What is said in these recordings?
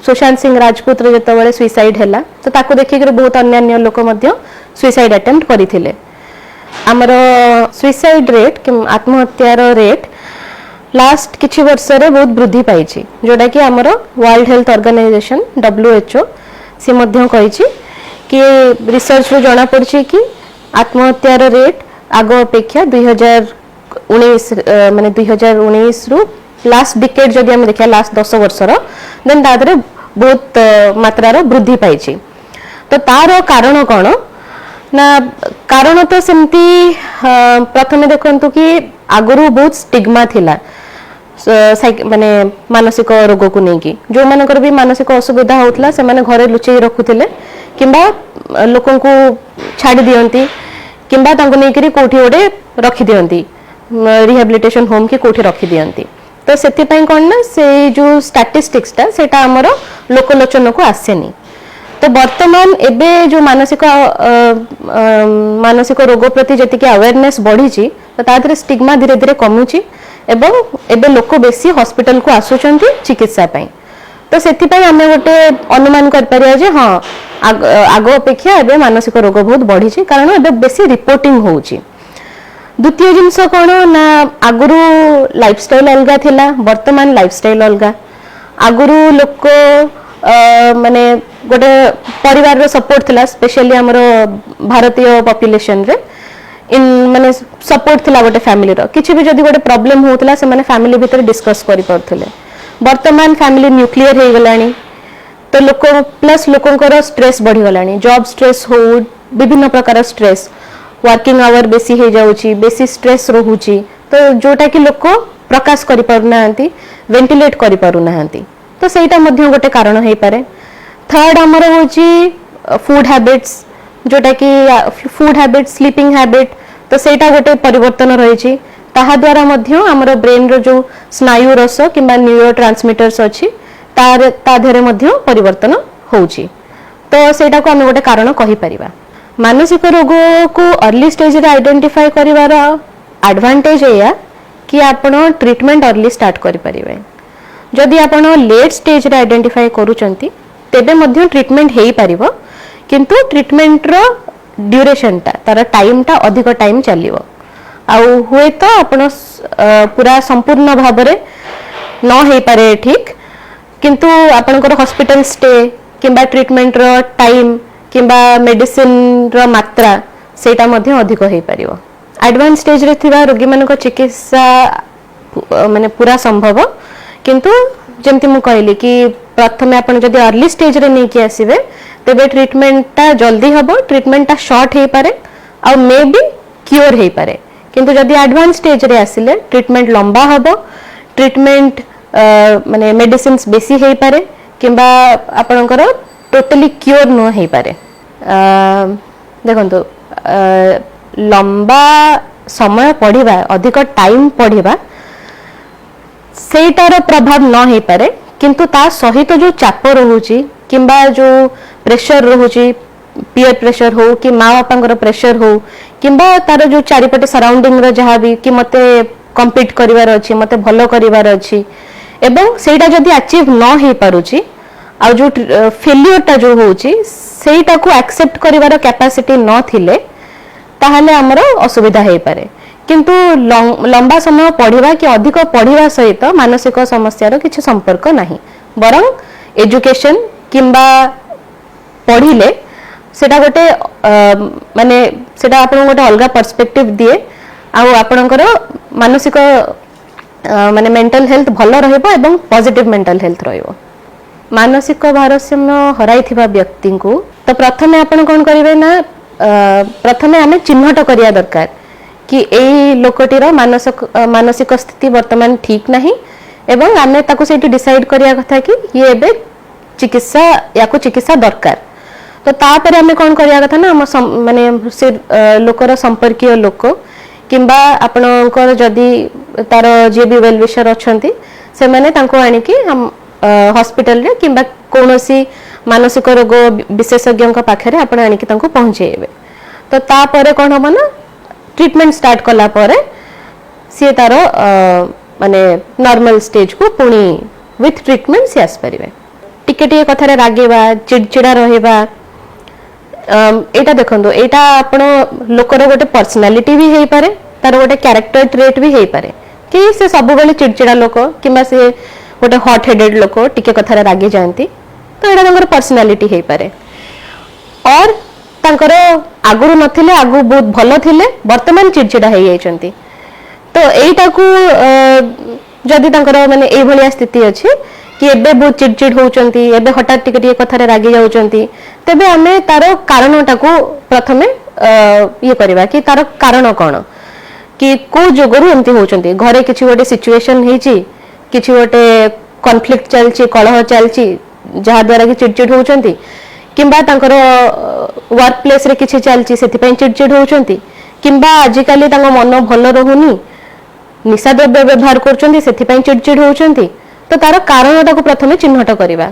सुशांत सिंह राजपूत जो सुइसाइड है तो ताको देखिक बहुत अन्य लोक सुइसाइड अटेम्प्ट करते आमर सुइसाइड रेट आत्महत्यार रेट लास्ट किछि वर्ष रे बहुत वृद्धि पाई जोटा कि आमर वर्ल्ड हेल्थ ऑर्गेनाइजेशन WHO से मध्य कहिछि कि रिसर्च रो जाना पड़छि कि आत्महत्यार रेट आगो अपेक्षा 2019 माने 2019 रु लास्ट डिकेड जदि हम देखिया लास्ट 10 वर्षर देन तादरे बहुत मात्रार वृद्धि पाई तो तार कारण कौन ना कारण तो सेमती प्रथमे देखंतु कि आगुरु बहुत स्टिग्मा थिला माने मानसिक रोग को नहीं जो मानकर भी मानसिक असुविधा होता से माने घरे लुचई रखुले किंबा लोकों को छाड़ दियंती किंबा तांको नेकरी कोठी ओडे रखी दियंती रिहैबिलिटेशन होम की कोठी रखी दियंती तो सेति पई कोन ना से जो स्टैटिस्टिक्स ता सेटा हमरो लोकलोचन को आसेनी तो वर्तमान एबे जो मानसिक रोग प्रति जति के अवेयरनेस बढ़ी तो तादरे स्टिग्मा धीरे धीरे कमुची एवं एबे लोक बेसी हॉस्पिटल को आसुचंती चिकित्सा पई तो सेति पई हमें गोटे अनुमान कर परिया जे हां आगो अपेक्षा एबे मानसिक रोग बहुत बढ़ी कारण एबे बेसी रिपोर्टिंग होउची द्वितीय जिनस कोन ना आगुरु लाइफस्टाइल अलगा थिला वर्तमान लाइफस्टाइल अलगा आगुरु लोक माने गोटे परिवार रो सपोर्ट थिला स्पेशली हमर भारतीय पॉपुलेशन रे इन माने सपोर्ट थिला गोटे फैमिली रो किछि भी जदी गोटे प्रॉब्लम होतला से माने फैमिली भीतर डिस्कस करि परथले वर्तमान फैमिली न्यूक्लियर हे गलानी तो लोक प्लस लोकंकर स्ट्रेस बढ़ी गलानी जॉब स्ट्रेस हो विभिन्न प्रकार स्ट्रेस वर्किंग आवर बेसी हे जाउची बेसी स्ट्रेस रहूची तो जोटा कि लोक प्रकाश करि परनांती वेंटिलेट करि परनांती तो सेटा मध्य गोटे कारण हे पारे थर्ड हमर होची फूड हैबिट्स जोटा कि फूड हैबिट स्लीपिंग हैबिट तो सेटा गोटे परिवर्तन रही ताहा द्वारा मध्य हमर ब्रेन रो जो स्नायु रस किंबा न्यूरोट्रांसमीटर्स अछि ता धेरे मध्य परिवर्तन होउची तो सेटा को हम गोटे कारण कहि परिबा मानसिक रोग को अर्ली स्टेज रे आइडेंटिफाई करिवार एडवांटेज एया कि आपण ट्रीटमेंट अर्ली स्टार्ट करि परिबे जदि आपण लेट स्टेज रे आइडेंटिफाई करूचंती तेबे मध्य ट्रीटमेंट हेई परिबो किंतु ट्रीटमेंट रो ड्यूरेशन ता तार टाइम ता अधिक टाइम चलिवो आउ हुए तो आपण पूरा संपूर्ण भाबरे न हेई पारे ठीक किंतु आपनकर हॉस्पिटल स्टे किंबा ट्रीटमेंट रो टाइम किंबा मेडिसिन रो मात्रा सेटा मध्य अधिक हेई परिवो एडवांस स्टेज रे थिबा रोगी मानको चिकित्सा माने पूरा संभव किंतु जेमति मु कहली कि प्रथमे आपण जदि अर्ली स्टेज रे नै कि आसीबे तेबे ट्रीटमेंट ता जल्दी हबो ट्रीटमेंट ता शॉर्ट हे पारे आ मे बी क्योर हे पारे किंतु जदि एडवांस स्टेज रे आसीले ट्रीटमेंट लंबा हबो ट्रीटमेंट माने मेडिसिन्स बेसी हे पारे किंबा आपणकर टोटली क्योर न हे पारे देखंतु लंबा समय पढ़िबा अधिक टाइम पढ़िबा सेटार प्रभाव न हे पारे किंतु ता सहित जो चाप रहूची किंबा जो प्रेशर रहूची पीयर प्रेशर हो कि माँ बापा प्रेशर हो किंबा तार जो चारिपटे सराउंडिंग रो जहाँ भी कि मते कम्पीट करिवार अछि मते भलो करिवार अछि एवं सेटा जदि अचीव न हे पारुची आ जो फेलियर ता जो होची सेटा को एक्सेप्ट करिवार कैपेसिटी न थिले ताहले हमरो असुविधा हे पारे किंतु लंबा समय पढ़िबा कि अधिक पढ़िबा सहित मानसिक समस्यार किछि संपर्क नाही बरं एजुकेशन किंबा पढ़िले सेटा गोटे माने सेटा आपन गोटे अलगा पर्सपेक्टिव दिए आ आपनकर मानसिक माने मेंटल हेल्थ भलो रहइबो एवं पॉजिटिव मेंटल हेल्थ रहइबो मानसिक भारसाम्य हराइथिबा व्यक्ति को तो प्रथमे आपन कोन करिवे ना प्रथमे हमें चिन्हट करिया दरकार कि एई लोकटीर मानसिक स्थिति वर्तमान ठीक नहीं एवं आमे ताको सेठी डिसाइड करिया कथा कि ये एबे चिकित्सा याको चिकित्सा दरकार तो तापर आमे कोन करिया कथा ना माने से लोकर संपर्कीय लोक किंबा आपनकर जदी तार जे भी वेल विशर अछंती से माने तांको आनी कि हम हॉस्पिटल रे किंबा कोनोसी मानसिक रोग विशेषज्ञ पाखे आपण आनी कि तांको पहुंचेबे तो तापर कोन हो ना ट्रीटमेंट स्टार्ट कला परे सी तार माने नॉर्मल स्टेज को पुणी विथ ट्रीटमेंट सी आस परिबे टिके टिके कथारे रागेबा चिड़चिड़ा रहबा एटा देखंदो एटा आपण लोकर गोटे पर्सनालिटी भी हेई पारे तार गोटे कैरेक्टर ट्रेट भी हेई पारे कि से सब बेले चिड़चिड़ा लोक किंबा से गोटे हॉट हेडेड लोक टिके कथारे रागी जांती तो एटा तांकर पर्सनालिटी हेई पारे और तांकर आगुरु नथिले आगु बहुत भलो थिले वर्तमान चिड़चिड़ा हेई जायचंती तो एटा को जदि तांकर माने एई भलिया स्थिति अछि कि एबे बहुत चिड़चिड़ होउचंती एबे हठात टिके टिके कथारे रागी जाउचंती तेबे हमें तार कारणटा को प्रथमे ये करबा कि तार कारण कोन कि को जोगरु एमती होउचंती घरे किछि गोटे सिचुएशन हेची किछि गोटे कॉन्फ्लिक्ट चलची कलह चलची जहा द्वारा कि चिड़चिड़ होउचंती किंबा तांकर वर्क प्लेस रे किछि चलची सेति पय चिड़चिड़ होउचंती किंबा आजिकाली तांको मन भलो रहुनी निशा द्रव्य व्यवहार करचंती सेति पय चिड़चिड़ होउचंती तो तार कारणटा को प्रथमे चिन्हट करबा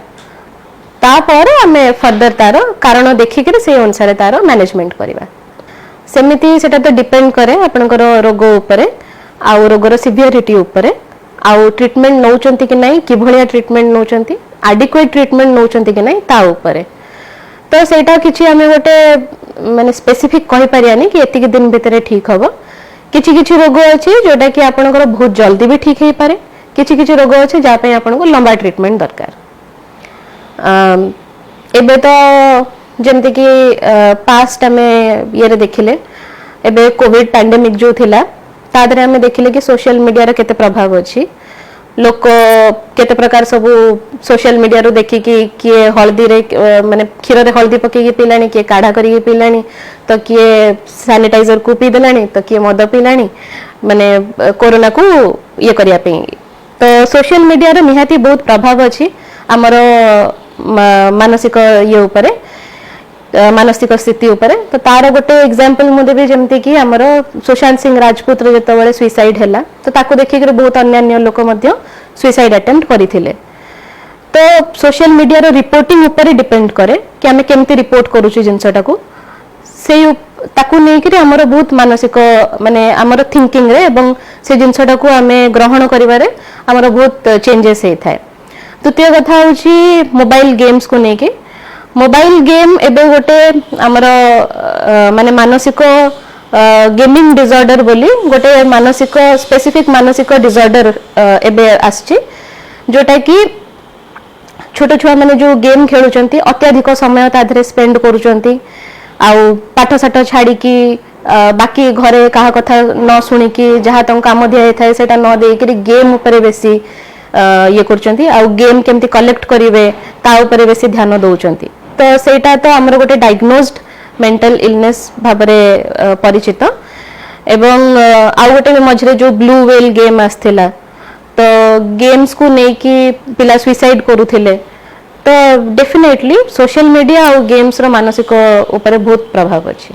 तापर आमे फर्दर तार कारण देखि के से अनुसार तार मैनेजमेंट करबा सेमिति सेटा तो डिपेंड करे आपनकर रोग ऊपर आउ रोगर सिवियरिटी ऊपर आउ ट्रीटमेंट नौचंती कि नहीं कि भलिया ट्रीटमेंट नौचंती एडिक्वेट ट्रीटमेंट नौचंती कि नहीं ता ऊपर तो सेटा किछि आमे गोटे माने स्पेसिफिक कहि परियानी कि एतिक दिन भितरे ठीक हबो किछि किछि रोग अछि जोटा कि आपनकर बहुत जल्दी भी ठीक हेई पारे किछि किछि रोग अछि जा पे आपनको लंबा ट्रीटमेंट दरकार एबे तो जेमति कि पास्ट हमें ये रे देखिले एबे कोविड पैंडेमिक जो थिला तादरे हमें देखिले कि सोशल मीडिया रे केते प्रभाव अछि लोक केते प्रकार सब सोशल मीडिया रो देखि कि किए हल्दी रे माने खीर रे हल्दी पके के पिलानी किए काढ़ा करी के पिलानी तो किए सैनिटाइजर को पी देलानी तो किए मद पिलानी माने कोरोना को ये करिया पे तो सोशल मीडिया रे निहाती बहुत प्रभाव अछि हमर मानसिक ये ऊपर मानसिक स्थिति ऊपर तो तार गोटे एग्जांपल मु देबी जेमति कि हमर सुशांत सिंह राजपूत रे जते बेले सुसाइड हैला तो ताको देखि के बहुत अन्य लोक मध्य सुसाइड अटेम्प्ट करिथिले तो सोशल मीडिया रो रिपोर्टिंग ऊपर डिपेंड करे कि हमें केमति रिपोर्ट करूची जिंसटा को से ताको नै कि हमर बहुत मानसिक माने हमर थिंकिंग रे एवं से जिंसटा को हमें ग्रहण करिवारे हमर बहुत चेंजेस हे थाए द्वितीय कथा होची मोबाइल गेम्स को नै कि मोबाइल गेम एबे गोटे हमर माने मानसिक गेमिंग डिसऑर्डर बोली गोटे मानसिक स्पेसिफिक मानसिक डिसऑर्डर एबे आछि जोटा कि छोट छुआ माने जो गेम खेलुचंती अत्यधिक समय ताधरे स्पेंड करूचंती आउ पाठ साठ छाड़ी की बाकी घरे कहा कथा न सुनी कि जहा तम काम दिया थाए सेटा न दे कि गेम ऊपर बेसी ये करचंती आउ गेम केमती कलेक्ट करिवे ता ऊपर बेसी ध्यान दउचंती तो सेटा तो हमर गोटे डायग्नोज्ड मेंटल इलनेस भाबरे परिचित एवं आउ गोटे मझरे जो ब्लू व्हेल गेम आस्थिला तो गेम्स को नै कि पिला सुसाइड करूथिले तो डेफिनेटली सोशल मीडिया और गेम्स रो मानसिक ऊपर बहुत प्रभाव अछि।